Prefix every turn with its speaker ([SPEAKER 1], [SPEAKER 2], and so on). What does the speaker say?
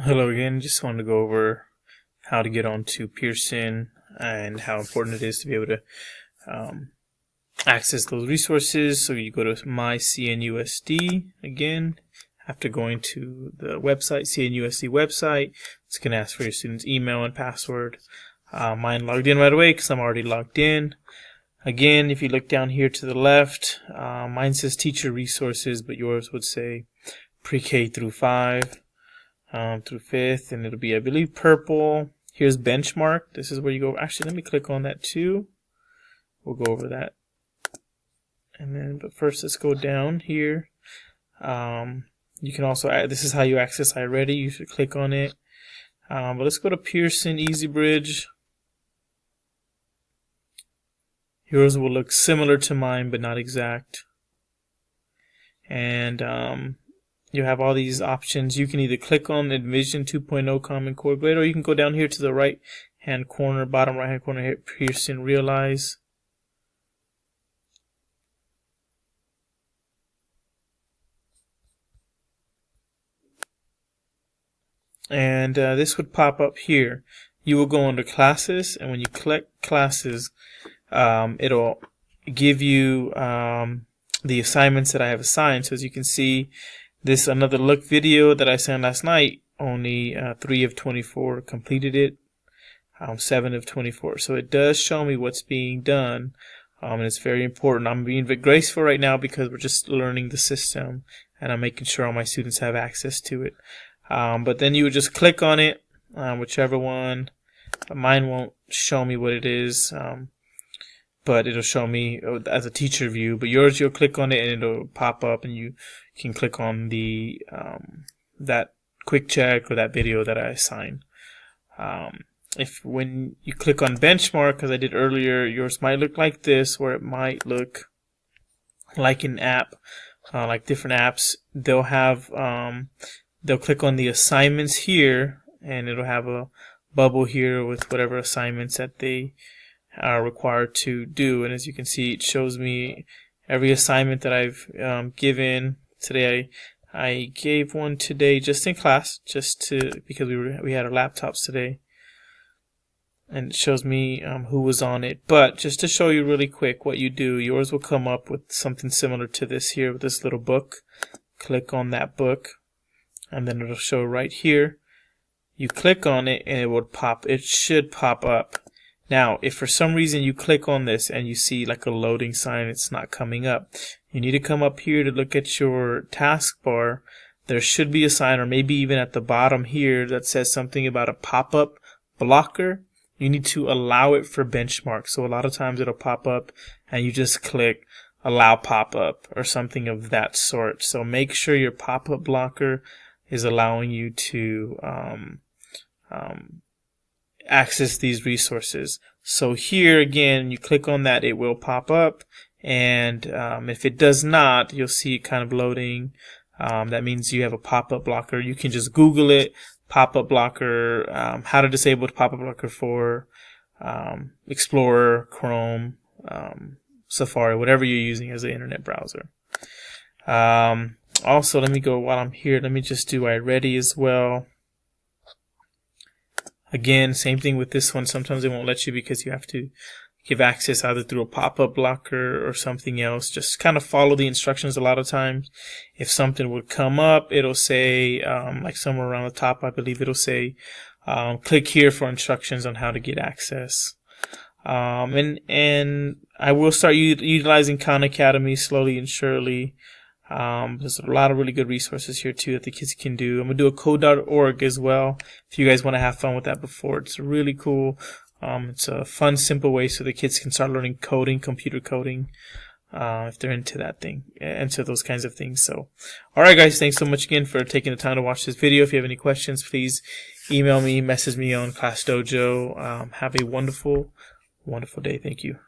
[SPEAKER 1] Hello again. Just wanted to go over how to get onto Pearson and how important it is to be able to access those resources. So you go to My CNUSD again. After going to the website, CNUSD website, it's going to ask for your student's email and password. Mine logged in right away because I'm already logged in. Again, if you look down here to the left, mine says teacher resources, but yours would say pre-K through 5. Through 5th, and it'll be, I believe, purple. Here's benchmark. This is where you go. Actually, let me click on that too. We'll go over that. And then, but first, let's go down here. You can also, this is how you access IReady. You should click on it. But let's go to Pearson, Easybridge. Yours will look similar to mine, but not exact. And, you have all these options. You can either click on Envision 2.0 Common Core Grade, or you can go down here to the right hand corner, bottom right hand corner, hit Pearson Realize. And this would pop up here. You will go under Classes, and when you click Classes, it'll give you the assignments that I have assigned. So as you can see, this another look video that I sent last night, only 3 of 24 completed it, 7 of 24. So it does show me what's being done, and it's very important. I'm being graceful right now because we're just learning the system, and I'm making sure all my students have access to it. But then you would just click on it, whichever one. Mine won't show me what it is, but it'll show me as a teacher view. But yours, you'll click on it and it'll pop up, and you can click on the that quick check or that video that I assigned. If when you click on benchmark, because I did earlier, yours might look like this, or it might look like an app, like different apps. They'll have they'll click on the assignments here, and it'll have a bubble here with whatever assignments that they are required to do. And as you can see, it shows me every assignment that I've given. Today I gave one today just in class, because we had our laptops today, and it shows me who was on it. But just to show you really quick what you do, yours will come up with something similar to this here, with this little book. Click on that book, and then it'll show right here. You click on it and it should pop up. Now, if for some reason you click on this and you see like a loading sign, it's not coming up, you need to come up here to look at your taskbar. There should be a sign, or maybe even at the bottom here, that says something about a pop-up blocker. You need to allow it for benchmark. So a lot of times it'll pop up and you just click allow pop-up or something of that sort. So make sure your pop-up blocker is allowing you to access these resources. So here again, you click on that, it will pop up, and if it does not, you'll see it kind of loading. That means you have a pop-up blocker. You can just Google it, pop-up blocker, how to disable the pop-up blocker for Explorer, Chrome, Safari, whatever you're using as an internet browser. Also, let me go, while I'm here, let me just do IReady as well. Again, same thing with this one. Sometimes it won't let you because you have to give access either through a pop-up blocker or something else. Just kind of follow the instructions a lot of times. If something would come up, it'll say, like somewhere around the top, I believe it'll say, click here for instructions on how to get access. And I will start utilizing Khan Academy slowly and surely. There's a lot of really good resources here too that the kids can do. I'm gonna do a code.org as well if you guys want to have fun with that before. It's really cool. It's a fun, simple way so the kids can start learning coding, computer coding, if they're into that thing, into those kinds of things. So, alright guys, thanks so much again for taking the time to watch this video. If you have any questions, please email me, message me on Class Dojo. Have a wonderful, wonderful day. Thank you.